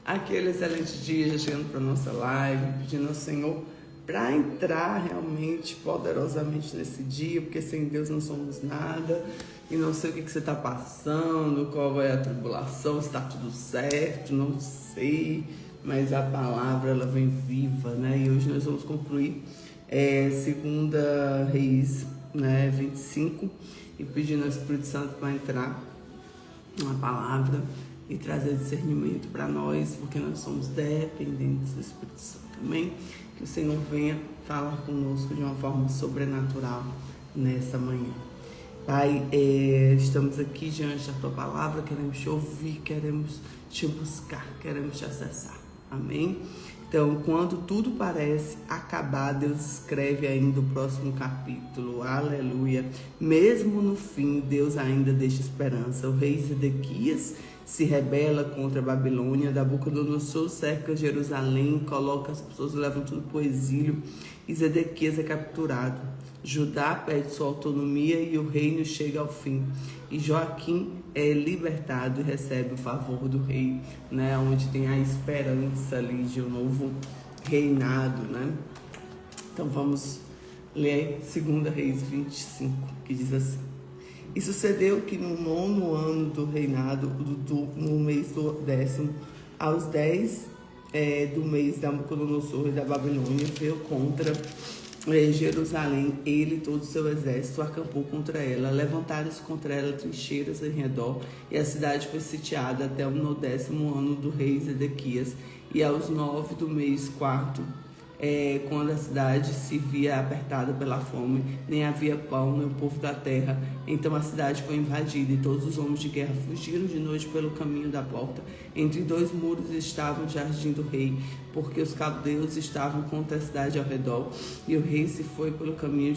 Aquele excelente dia, já chegando para nossa live, pedindo ao Senhor para entrar realmente poderosamente nesse dia, porque sem Deus não somos nada. E não sei o que você está passando, qual é a tribulação, se está tudo certo, não sei, mas a palavra ela vem viva, né? E hoje nós vamos concluir segunda Reis, né, 25, e pedindo ao Espírito Santo para entrar na palavra e trazer discernimento para nós, porque nós somos dependentes do Espírito Santo. Amém? Que o Senhor venha falar conosco de uma forma sobrenatural nessa manhã. Pai, estamos aqui diante da Tua palavra, queremos Te ouvir, queremos Te buscar, queremos Te acessar. Amém? Então, quando tudo parece acabar, Deus escreve ainda o próximo capítulo. Aleluia. Mesmo no fim, Deus ainda deixa esperança. O rei Zedequias se rebela contra a Babilônia, Nabucodonosor cerca Jerusalém, coloca as pessoas, levam tudo para o exílio, e Zedequias é capturado. Judá perde sua autonomia e o reino chega ao fim. E Joaquim é libertado e recebe o favor do rei, né? Onde tem a esperança ali de um novo reinado, né? Então vamos ler 2 Reis 25, que diz assim: E sucedeu que no 9º ano do reinado, no mês do 10º, aos 10 do mês da Nabucodonosor e da Babilônia, veio contra Jerusalém, ele e todo o seu exército acampou contra ela. Levantaram-se contra ela trincheiras em redor, e a cidade foi sitiada até no 10º ano do rei Zedequias. E aos 9 do mês 4º, quando a cidade se via apertada pela fome, nem havia pão, nem o povo da terra, então a cidade foi invadida, e todos os homens de guerra fugiram de noite pelo caminho da porta. Entre 2 muros estava o jardim do rei, porque os caldeus estavam contra a cidade ao redor, e o rei se foi pelo caminho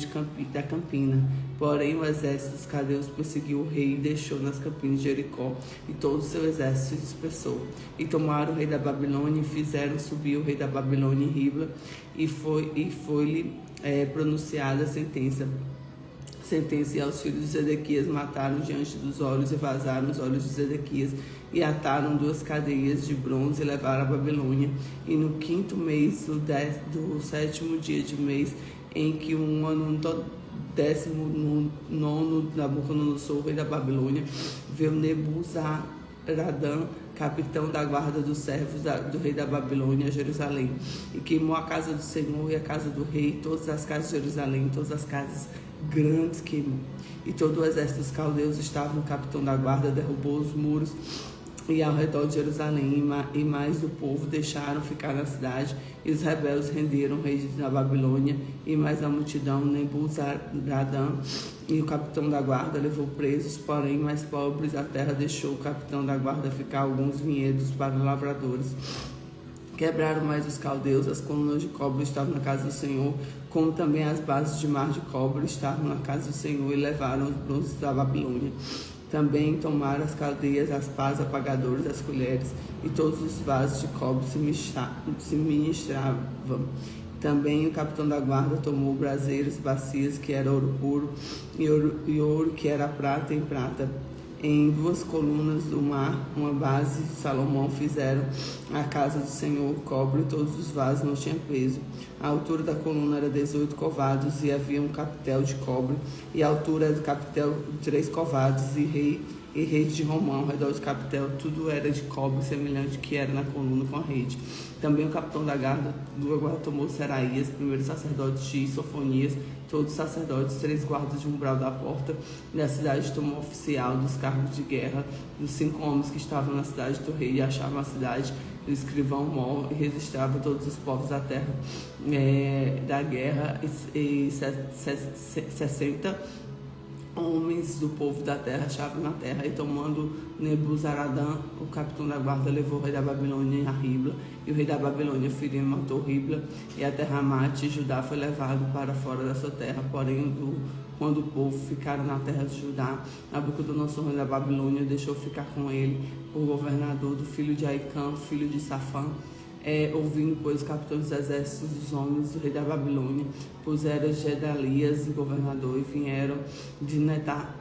da campina. Porém o exército dos caldeus perseguiu o rei e deixou nas campinas de Jericó, e todo o seu exército se dispersou. E tomaram o rei da Babilônia e fizeram subir o rei da Babilônia em Ribla, e foi-lhe pronunciada a sentença. E aos filhos de Zedequias mataram diante dos olhos e vazaram os olhos de Zedequias, e ataram 2 cadeias de bronze e levaram a Babilônia. E no 5º mês do 7º dia de mês, em que um ano 19º Nabucodonosor, rei da Babilônia, veio Nebuzaradã, capitão da guarda dos servos do rei da Babilônia, a Jerusalém, e queimou a casa do Senhor e a casa do rei, todas as casas de Jerusalém, todas as casas grandes queimou. E todo o exército dos caldeus estava no capitão da guarda, derrubou os muros e ao redor de Jerusalém, e mais do povo deixaram ficar na cidade, e os rebeldes renderam o rei da Babilônia, e mais a multidão, Nebuzaradã e o capitão da guarda levou presos, porém mais pobres a terra deixou o capitão da guarda ficar alguns vinhedos para os lavradores. Quebraram mais os caldeus, as colunas de cobre estavam na casa do Senhor, como também as bases de mar de cobre estavam na casa do Senhor, e levaram os bronzes da Babilônia. Também tomaram as caldeias, as pás, apagadoras, as colheres, e todos os vasos de cobre se ministravam. Também o capitão da guarda tomou braseiros, bacias, que era ouro puro, e ouro que era prata em prata. Em 2 colunas do mar, uma base de Salomão, fizeram a casa do Senhor, cobre, e todos os vasos não tinham peso. A altura da coluna era 18 covados, e havia um capitel de cobre, e a altura do capitel 3 covados, e rede de romão ao redor do capitel, tudo era de cobre, semelhante que era na coluna com a rede. Também o capitão da guarda tomou Seraías, primeiro sacerdote, de Sofonias, todos os sacerdotes, 3 guardas de umbral da porta da cidade, tomou oficial dos cargos de guerra, dos 5 homens que estavam na cidade do rei, e achavam a cidade, o escrivão mor, e registrava todos os povos da terra da guerra, e 60 homens do povo da terra achavam na terra. E tomando Nebuzaradã, o capitão da guarda, levou o rei da Babilônia a Ribla, e o rei da Babilônia feriu e matou Ribla, e a terra Mate, e Judá foi levado para fora da sua terra. Porém, quando o povo ficaram na terra de Judá, Nabucodonosor, rei da Babilônia, deixou ficar com ele o governador do filho de Aicã, filho de Safã, Ouvindo, pois, os capitães dos exércitos dos homens do rei da Babilônia, puseram Gedalias governador, e vieram de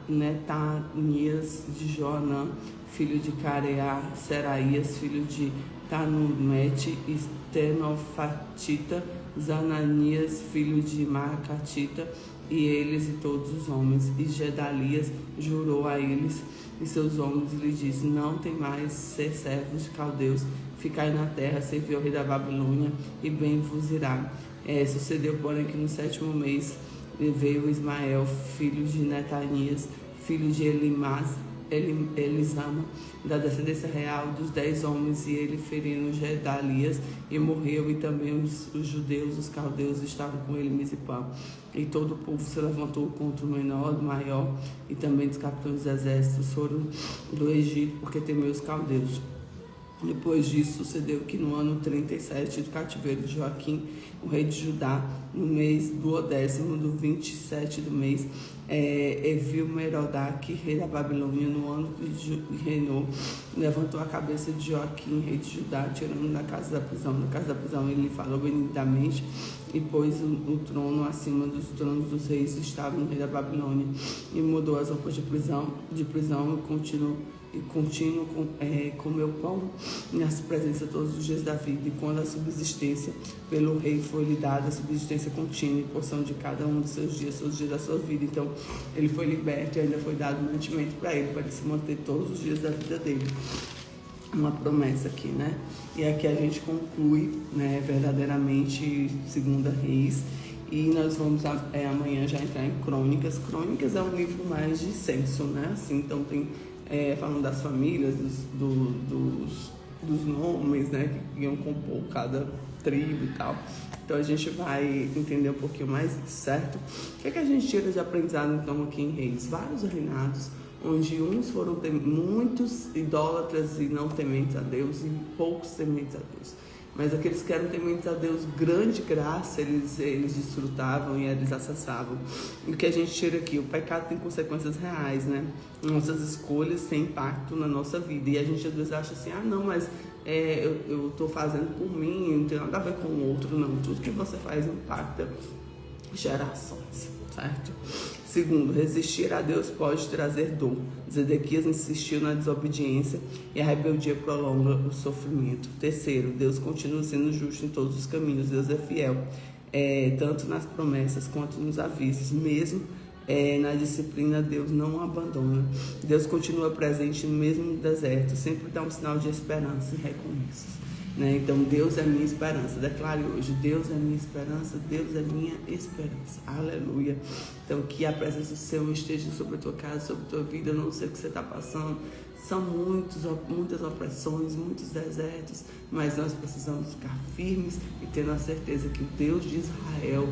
Netanias, de Joanã, filho de Careá, Seraías, filho de Tanumete, Estenofatita, Zananias, filho de Macatita, e eles e todos os homens. E Gedalias jurou a eles e seus homens, e lhes disse: não tem mais ser servos de caldeus, ficai na terra, servi ao rei da Babilônia, e bem vos irá. Sucedeu, porém, que no 7º mês veio Ismael, filho de Netanias, filho de Elisama, da descendência real dos 10 homens, e ele feriram Gedalias e morreu, e também os judeus, os caldeus, estavam com ele em Mizipã. E todo o povo se levantou contra o menor, do maior, e também dos capitães dos exércitos foram do Egito, porque temeu os caldeus. Depois disso, sucedeu que no ano 37 do cativeiro de Joaquim, o rei de Judá, no mês do 10º, do 27 do mês, Evil-Merodach, rei da Babilônia, no ano que reinou, levantou a cabeça de Joaquim, rei de Judá, tirando da casa da prisão. Na casa da prisão ele falou benignamente e pôs o trono acima dos tronos dos reis que estavam no rei da Babilônia, e mudou as roupas de prisão e contínuo comeu pão nas presenças todos os dias da vida. E quando a subsistência pelo rei foi-lhe dada, a subsistência contínua e porção de cada um dos seus dias da sua vida. Então ele foi liberto e ainda foi dado mantimento para ele se manter todos os dias da vida dele. Uma promessa aqui, né? E aqui a gente conclui, né, verdadeiramente 2 Reis. E nós vamos amanhã já entrar em Crônicas. Crônicas é um livro mais de censo, né? Assim, então tem falando das famílias, dos nomes, né, que iam compor cada tribo e tal. Então a gente vai entender um pouquinho mais, certo? O que a gente tira de aprendizado então aqui em Reis? Vários reinados, onde uns foram muitos idólatras e não tementes a Deus, e poucos tementes a Deus. Mas aqueles que eram tementes a Deus, grande graça, eles desfrutavam e eles acessavam. E o que a gente tira aqui? O pecado tem consequências reais, né? Nossas escolhas têm impacto na nossa vida. E a gente às vezes acha assim, não, mas eu estou fazendo por mim, não tem nada a ver com o outro, não. Tudo que você faz impacta gerações, certo? Segundo, resistir a Deus pode trazer dor. Zedequias insistiu na desobediência e a rebeldia prolonga o sofrimento. Terceiro, Deus continua sendo justo em todos os caminhos. Deus é fiel, tanto nas promessas quanto nos avisos. Mesmo na disciplina, Deus não abandona. Deus continua presente mesmo no deserto, sempre dá um sinal de esperança e recomeços. Né? Então Deus é minha esperança. Declare hoje: Deus é minha esperança, Deus é minha esperança. Aleluia. Então que a presença do Senhor esteja sobre a tua casa, sobre a tua vida. Eu não sei o que você está passando, são muitas opressões, muitos desertos, mas nós precisamos ficar firmes e tendo a certeza que o Deus de Israel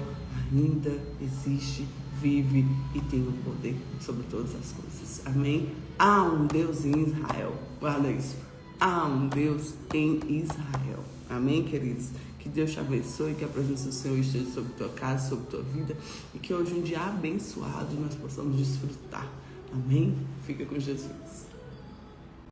ainda existe, vive e tem o poder sobre todas as coisas. Amém? Há um Deus em Israel. Guarda isso. Há um Deus em Israel. Amém, queridos? Que Deus te abençoe, que a presença do Senhor esteja sobre tua casa, sobre tua vida, e que hoje um dia abençoado nós possamos desfrutar. Amém? Fica com Jesus.